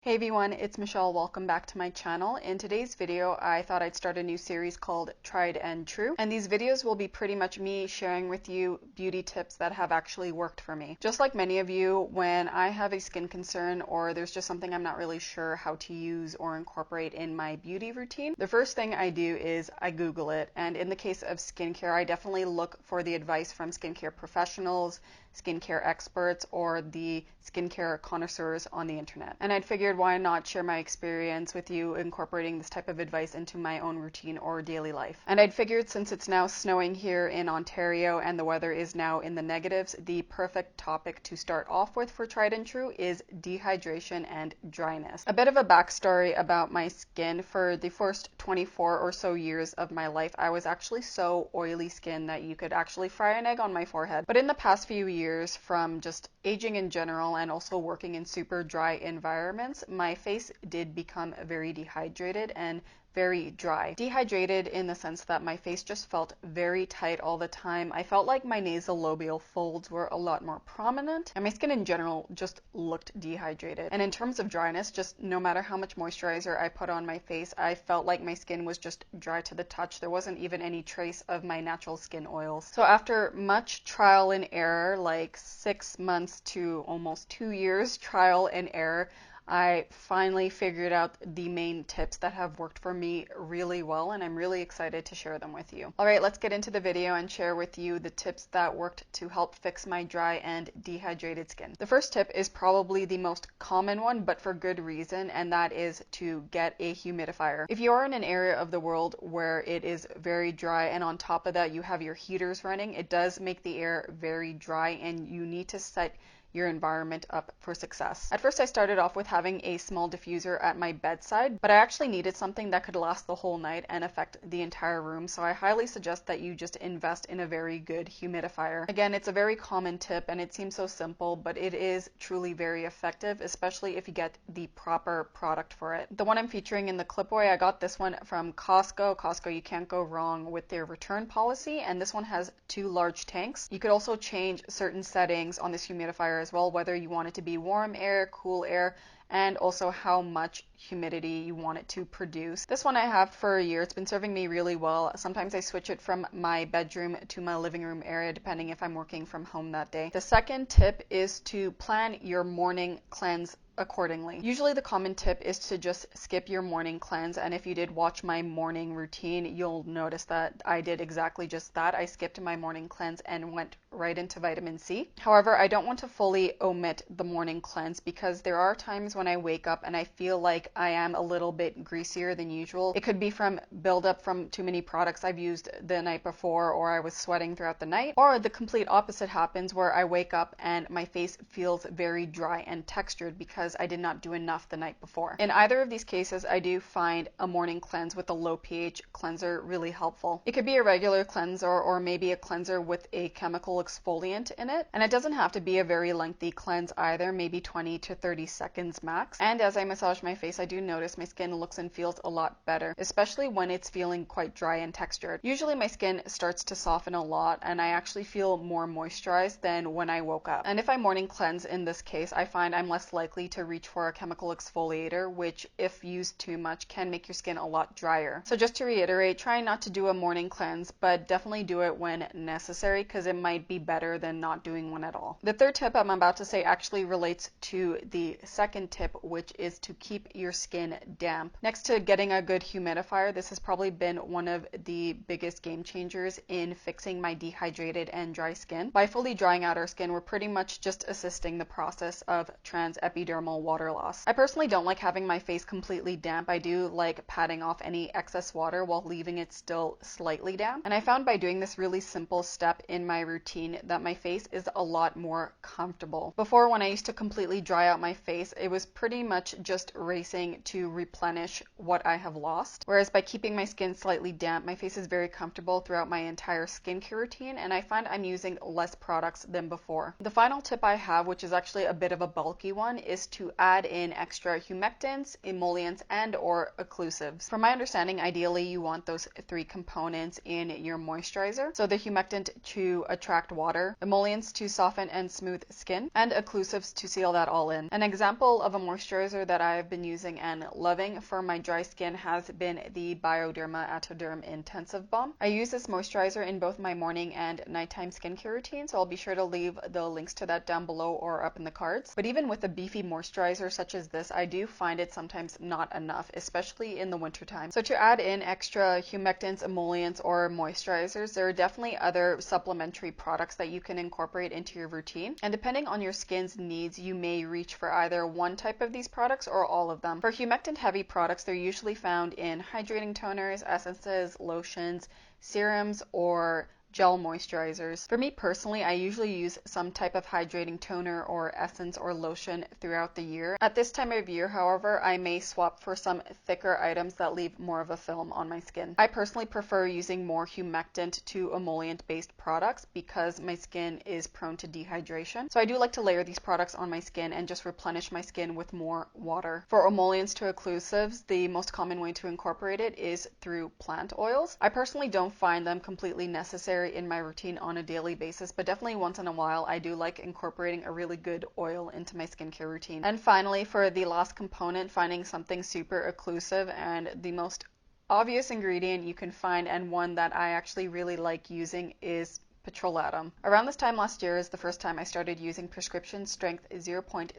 Hey everyone, it's Michelle. Welcome back to my channel. In today's video, I thought I'd start a new series called Tried and True. And these videos will be pretty much me sharing with you beauty tips that have actually worked for me. Just like many of you, when I have a skin concern or there's just something I'm not really sure how to use or incorporate in my beauty routine, the first thing I do is I Google it. And in the case of skincare, I definitely look for the advice from skincare professionals, skincare experts, or the skincare connoisseurs on the internet. And I'd figured why not share my experience with you incorporating this type of advice into my own routine or daily life. And I'd figured since it's now snowing here in Ontario and the weather is now in the negatives, the perfect topic to start off with for Tried and True is dehydration and dryness. A bit of a backstory about my skin. For the first 24 or so years of my life, I was actually so oily skin that you could actually fry an egg on my forehead. But in the past few years, from just aging in general and also working in super dry environments, my face did become very dehydrated and very dry. Dehydrated in the sense that my face just felt very tight all the time. I felt like my nasolabial folds were a lot more prominent, and my skin in general just looked dehydrated. And in terms of dryness, just no matter how much moisturizer I put on my face, I felt like my skin was just dry to the touch. There wasn't even any trace of my natural skin oils. So after much trial and error, like 6 months to almost 2 years trial and error, I finally figured out the main tips that have worked for me really well, and I'm really excited to share them with you. All right, let's get into the video and share with you the tips that worked to help fix my dry and dehydrated skin. The first tip is probably the most common one, but for good reason, and that is to get a humidifier. If you are in an area of the world where it is very dry, and on top of that you have your heaters running, it does make the air very dry, and you need to set your environment up for success. At first I started off with having a small diffuser at my bedside, but I actually needed something that could last the whole night and affect the entire room, so I highly suggest that you just invest in a very good humidifier. Again, it's a very common tip and it seems so simple, but it is truly very effective, especially if you get the proper product for it. The one I'm featuring in the clipboard, I got this one from Costco. Costco, you can't go wrong with their return policy, and this one has 2 large tanks. You could also change certain settings on this humidifier as well, whether you want it to be warm air, cool air, and also how much humidity you want it to produce. This one I have for a year. It's been serving me really well. Sometimes I switch it from my bedroom to my living room area depending if I'm working from home that day. The second tip is to plan your morning cleanse accordingly. Usually the common tip is to just skip your morning cleanse, and if you did watch my morning routine, you'll notice that I did exactly just that. I skipped my morning cleanse and went right into vitamin C. However, I don't want to fully omit the morning cleanse because there are times when I wake up and I feel like I am a little bit greasier than usual. It could be from buildup from too many products I've used the night before, or I was sweating throughout the night, or the complete opposite happens where I wake up and my face feels very dry and textured because I did not do enough the night before. In either of these cases, I do find a morning cleanse with a low pH cleanser really helpful. It could be a regular cleanser or maybe a cleanser with a chemical exfoliant in it, and it doesn't have to be a very lengthy cleanse either, maybe 20 to 30 seconds max. And as I massage my face, I do notice my skin looks and feels a lot better, especially when it's feeling quite dry and textured. Usually my skin starts to soften a lot and I actually feel more moisturized than when I woke up. And if I morning cleanse in this case, I find I'm less likely to reach for a chemical exfoliator, which if used too much can make your skin a lot drier. So just to reiterate, try not to do a morning cleanse, but definitely do it when necessary because it might be better than not doing one at all. The third tip I'm about to say actually relates to the second tip, which is to keep your skin damp. Next to getting a good humidifier, this has probably been one of the biggest game changers in fixing my dehydrated and dry skin. By fully drying out our skin, we're pretty much just assisting the process of transepidermal water loss. I personally don't like having my face completely damp. I do like patting off any excess water while leaving it still slightly damp. And I found by doing this really simple step in my routine that my face is a lot more comfortable. Before, when I used to completely dry out my face, it was pretty much just racing to replenish what I have lost. Whereas by keeping my skin slightly damp, my face is very comfortable throughout my entire skincare routine, and I find I'm using less products than before. The final tip I have, which is actually a bit of a bulky one, is to add in extra humectants, emollients, and or occlusives. From my understanding, ideally you want those 3 components in your moisturizer. So the humectant to attract water, emollients to soften and smooth skin, and occlusives to seal that all in. An example of a moisturizer that I've been using and loving for my dry skin has been the Bioderma Atoderm Intensive Balm. I use this moisturizer in both my morning and nighttime skincare routine, so I'll be sure to leave the links to that down below or up in the cards. But even with a beefy moisturizer such as this, I do find it sometimes not enough, especially in the wintertime. So to add in extra humectants, emollients, or moisturizers, there are definitely other supplementary products that you can incorporate into your routine. And depending on your skin's needs, you may reach for either one type of these products or all of them. For humectant heavy products, they're usually found in hydrating toners, essences, lotions, serums, or gel moisturizers. For me personally, I usually use some type of hydrating toner or essence or lotion throughout the year. At this time of year, however, I may swap for some thicker items that leave more of a film on my skin. I personally prefer using more humectant to emollient based products because my skin is prone to dehydration. So I do like to layer these products on my skin and just replenish my skin with more water. For emollients to occlusives, the most common way to incorporate it is through plant oils. I personally don't find them completely necessary in my routine on a daily basis, but definitely once in a while I do like incorporating a really good oil into my skincare routine. And finally, for the last component, finding something super occlusive, and the most obvious ingredient you can find and one that I actually really like using is petrolatum. Around this time last year is the first time I started using prescription strength 0.3%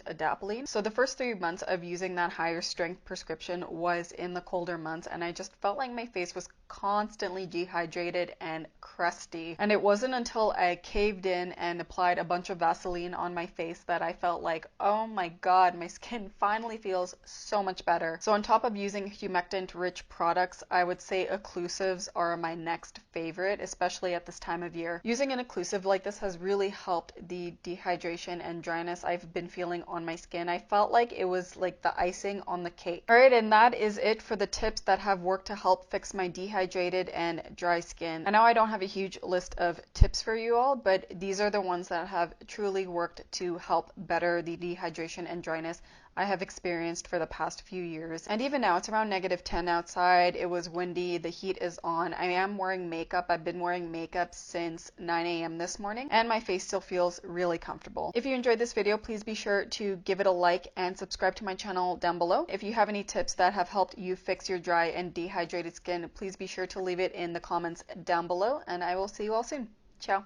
adapalene. So the first 3 months of using that higher strength prescription was in the colder months, and I just felt like my face was constantly dehydrated and crusty. And it wasn't until I caved in and applied a bunch of Vaseline on my face that I felt like, oh my god, my skin finally feels so much better. So on top of using humectant rich products, I would say occlusives are my next favorite, especially at this time of year. Using an occlusive like this has really helped the dehydration and dryness I've been feeling on my skin. I felt like it was like the icing on the cake. Alright, and that is it for the tips that have worked to help fix my dehydrated and dry skin. I know I don't have a huge list of tips for you all, but these are the ones that have truly worked to help better the dehydration and dryness I have experienced for the past few years. And even now, it's around -10 outside. It was windy. The heat is on. I am wearing makeup. I've been wearing makeup since 9 a.m. this morning, and my face still feels really comfortable. If you enjoyed this video, please be sure to give it a like and subscribe to my channel down below. If you have any tips that have helped you fix your dry and dehydrated skin, please be sure to leave it in the comments down below, and I will see you all soon. Ciao.